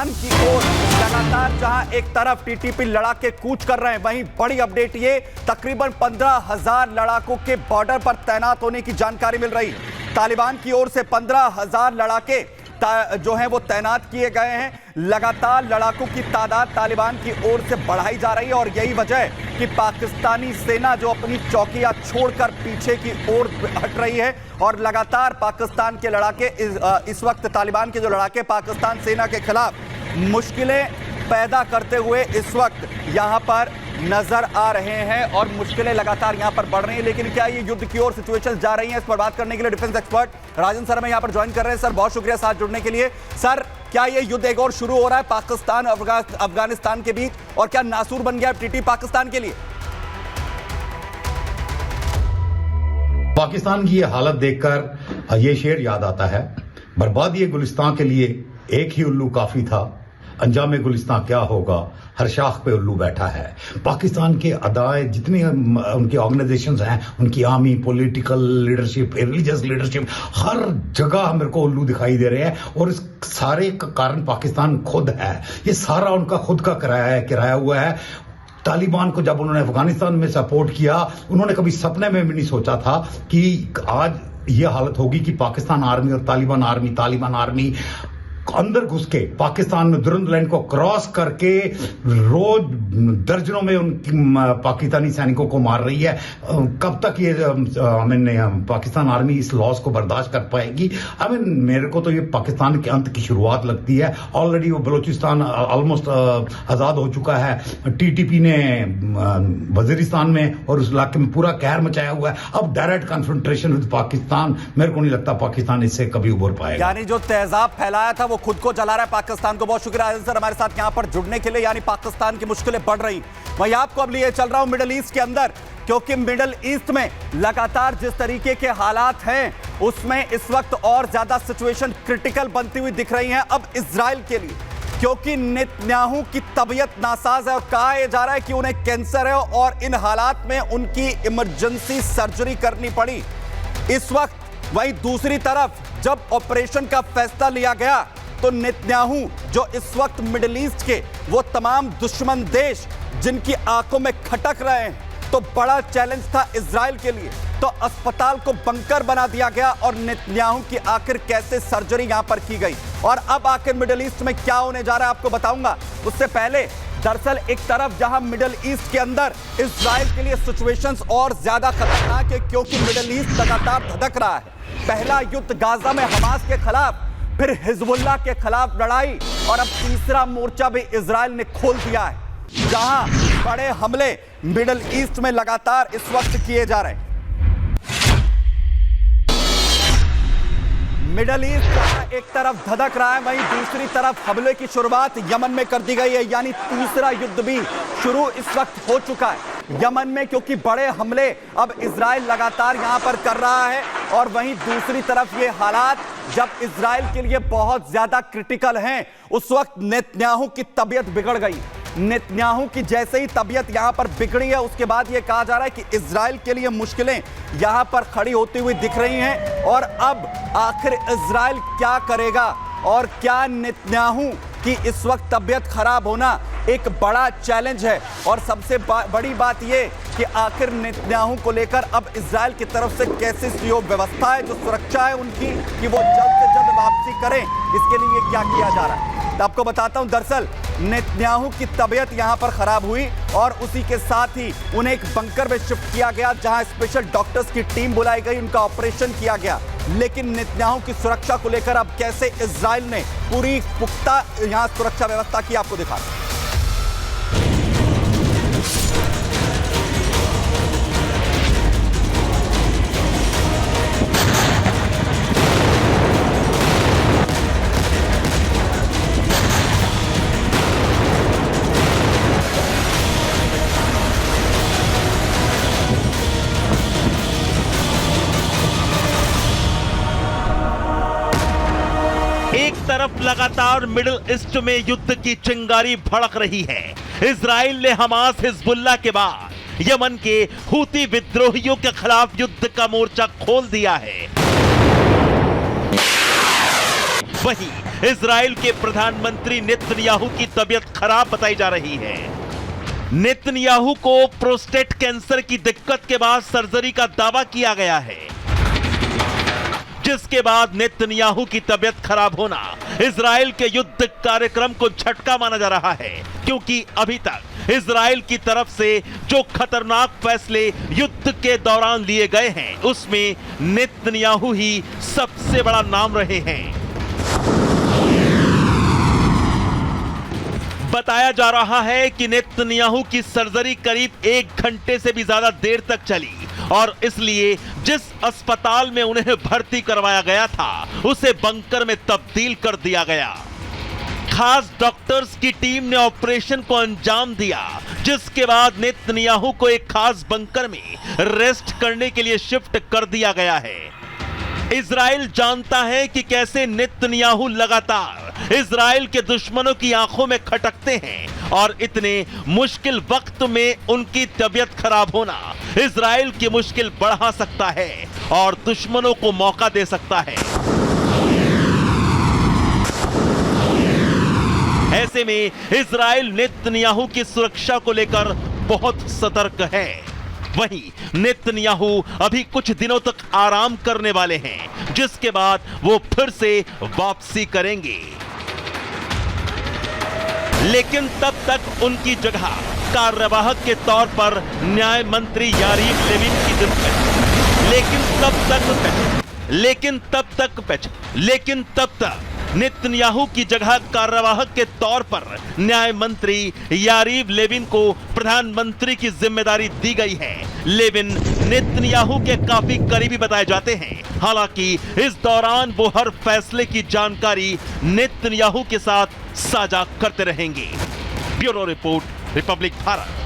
तालिबान की ओर लगातार जहां एक तरफ टीटीपी लड़ाके कूच कर रहे हैं, वहीं बड़ी अपडेट ये तकरीबन 15,000 लड़ाकों के बॉर्डर पर तैनात होने की जानकारी मिल रही। तालिबान की ओर से 15,000 लड़ाके जो हैं वो तैनात किए गए हैं। लगातार लड़ाकों की तादाद तालिबान की ओर से बढ़ाई जा रही है और यही वजह है कि पाकिस्तानी सेना जो अपनी चौकियां छोड़कर पीछे की ओर हट रही है और लगातार पाकिस्तान के लड़ाके इस वक्त तालिबान के जो लड़ाके पाकिस्तान सेना के खिलाफ मुश्किलें पैदा करते हुए इस वक्त यहां पर नजर आ रहे हैं और मुश्किलें लगातार यहां पर बढ़ रही हैं। लेकिन क्या ये युद्ध की ओर सिचुएशंस जा रही हैं, इस पर बात करने के लिए डिफेंस एक्सपर्ट राजन सर हमें यहां पर ज्वाइन कर रहे हैं। सर बहुत शुक्रिया साथ जुड़ने के लिए। सर क्या ये युद्ध एक और शुरू हो रहा है पाकिस्तान अफगानिस्तान के बीच और क्या नासूर बन गया टीटी पाकिस्तान के लिए? पाकिस्तान की ये हालत देखकर ये शेर याद आता है, बर्बादी ये गुलिस्तान के लिए एक ही उल्लू काफी था, अंजाम गुलिस्तान क्या होगा, हर शाख पे उल्लू बैठा है। पाकिस्तान के अदाए जितने उनके ऑर्गेनाइजेशंस हैं, उनकी army, political leadership, religious leadership, हर जगह मेरे को उल्लू दिखाई दे रहे हैं और इस सारे का कारण पाकिस्तान खुद है। ये सारा उनका खुद का किराया हुआ है। तालिबान को जब उन्होंने अफगानिस्तान में सपोर्ट किया, उन्होंने कभी सपने में भी नहीं सोचा था कि आज ये हालत होगी कि पाकिस्तान आर्मी और तालिबान आर्मी अंदर घुस के पाकिस्तान में दुरंत लाइन को क्रॉस करके रोज दर्जनों में उनकी पाकिस्तानी सैनिकों को मार रही है। कब तक ये पाकिस्तान आर्मी इस लॉस को बर्दाश्त कर पाएगी? मेरे को तो ये पाकिस्तान के अंत की शुरुआत लगती है। ऑलरेडी वो बलूचिस्तान ऑलमोस्ट आजाद हो चुका है। टीटीपी ने वजीरिस्तान में और उस इलाके में पूरा कहर मचाया हुआ है। अब डायरेक्ट कन्फ्रंटेशन विद पाकिस्तान, मेरे को नहीं लगता पाकिस्तान इससे कभी उभर पाएगा। यानी जो तेजाब फैलाया था वो खुद को जला रहा है पाकिस्तान को। बहुत शुक्रिया सर हमारे साथ यहां पर जुड़ने के लिए। यानी पाकिस्तान की मुश्किलें बढ़ रही। वहीं आपको अब लिए चल रहा हूं मिडिल ईस्ट के अंदर, क्योंकि मिडिल ईस्ट में लगातार जिस तरीके के हालात हैं उसमें इस वक्त और ज्यादा सिचुएशन क्रिटिकल बनती हुई दिख रही है अब इजराइल के लिए, क्योंकि नेतन्याहू की तबीयत नासाज है और कहा यह जा रहा है कि उन्हें कैंसर है और इन हालात में उनकी इमरजेंसी सर्जरी करनी पड़ी इस वक्त। वहीं दूसरी तरफ जब ऑपरेशन का फैसला लिया गया तो नेतन्याहू जो इस वक्त मिडिल ईस्ट के वो तमाम दुश्मन देश जिनकी आंखों में खटक रहे हैं, तो बड़ा चैलेंज था इजराइल के लिए। तो अस्पताल को बंकर बना दिया गया और नेतन्याहू की आखिर कैसे सर्जरी यहां पर की गई और अब आखिर मिडिल ईस्ट में क्या होने जा रहा है आपको बताऊंगा। उससे पहले दरअसल एक तरफ जहां मिडिल ईस्ट के अंदर इजराइल के लिए सिचुएशंस और ज्यादा खतरनाक है, क्योंकि मिडिल ईस्ट लगातार धधक रहा है। पहला युद्ध गाजा में हमास के खिलाफ, फिर हिजबुल्लाह के खिलाफ लड़ाई और अब तीसरा मोर्चा भी इजराइल ने खोल दिया है, जहां बड़े हमले मिडिल ईस्ट में लगातार इस वक्त किए जा रहे हैं। मिडिल ईस्ट जहां एक तरफ धधक रहा है, वहीं दूसरी तरफ हमले की शुरुआत यमन में कर दी गई है। यानी तीसरा युद्ध भी शुरू इस वक्त हो चुका है यमन में, क्योंकि बड़े हमले अब इजराइल लगातार यहां पर कर रहा है और वहीं दूसरी तरफ ये हालात जब इजराइल के लिए बहुत ज्यादा क्रिटिकल हैं, उस वक्त नेतन्याहू की तबीयत बिगड़ गई। नेतन्याहू की जैसे ही तबीयत यहां पर बिगड़ी है, उसके बाद यह कहा जा रहा है कि इजराइल के लिए मुश्किलें यहां पर खड़ी होती हुई दिख रही हैं और अब आखिर इजराइल क्या करेगा और क्या नेतन्याहू की इस वक्त तबीयत खराब होना एक बड़ा चैलेंज है। और सबसे बड़ी बात यह कि आखिर नेतन्याहू को लेकर अब इजराइल की तरफ से कैसी सहयोग व्यवस्था है, जो सुरक्षा है उनकी, कि वो जल्द से जल्द वापसी करें, इसके लिए क्या किया जा रहा है। तो आपको बताता हूं, दरअसल नेतन्याहू की तबीयत यहां पर खराब हुई और उसी के साथ ही उन्हें एक बंकर में शिफ्ट किया गया, जहां स्पेशल डॉक्टर्स की टीम बुलाई गई, उनका ऑपरेशन किया गया। लेकिन नेतन्याहू की सुरक्षा को लेकर अब कैसे इजराइल ने पूरी पुख्ता यहां सुरक्षा व्यवस्था की, आपको दिखा। एक तरफ लगातार मिडिल ईस्ट में युद्ध की चिंगारी भड़क रही है। इजराइल ने हमास हिजबुल्लाह के बाद यमन के हूती विद्रोहियों के खिलाफ युद्ध का मोर्चा खोल दिया है। वहीं इजराइल के प्रधानमंत्री नेतन्याहू की तबीयत खराब बताई जा रही है। नेतन्याहू को प्रोस्टेट कैंसर की दिक्कत के बाद सर्जरी का दावा किया गया है, जिसके बाद नेतन्याहू की तबीयत खराब होना इजराइल के युद्ध कार्यक्रम को झटका माना जा रहा है, क्योंकि अभी तक इजराइल की तरफ से जो खतरनाक फैसले युद्ध के दौरान लिए गए हैं, उसमें नेतन्याहू ही सबसे बड़ा नाम रहे हैं। बताया जा रहा है कि नेतन्याहू की सर्जरी करीब 1 घंटे से भी ज्यादा देर तक चली और इसलिए जिस अस्पताल में उन्हें भर्ती करवाया गया था उसे बंकर में तब्दील कर दिया गया। खास डॉक्टर्स की टीम ने ऑपरेशन को अंजाम दिया, जिसके बाद नेतन्याहू को एक खास बंकर में रेस्ट करने के लिए शिफ्ट कर दिया गया है। इजराइल जानता है कि कैसे नेतन्याहू लगातार इजराइल के दुश्मनों की आंखों में खटकते हैं और इतने मुश्किल वक्त में उनकी तबीयत खराब होना इजराइल की मुश्किल बढ़ा सकता है और दुश्मनों को मौका दे सकता है। ऐसे में इजराइल नेतन्याहू की सुरक्षा को लेकर बहुत सतर्क है। वहीं नेतन्याहू अभी कुछ दिनों तक आराम करने वाले हैं, जिसके बाद वो फिर से वापसी करेंगे। लेकिन तब तक उनकी जगह कार्यवाहक के तौर पर न्याय मंत्री यारीव लेविन की जिम्मेदारी। लेकिन तब तक नेतन्याहू की जगह कार्यवाहक के तौर पर न्याय मंत्री यारीव लेविन को प्रधानमंत्री की जिम्मेदारी दी गई है। लेविन नेतन्याहू के काफी करीबी बताए जाते हैं। हालांकि इस दौरान वो हर फैसले की जानकारी नेतन्याहू के साथ साझा करते रहेंगे। Bureau report, Republic Bharat.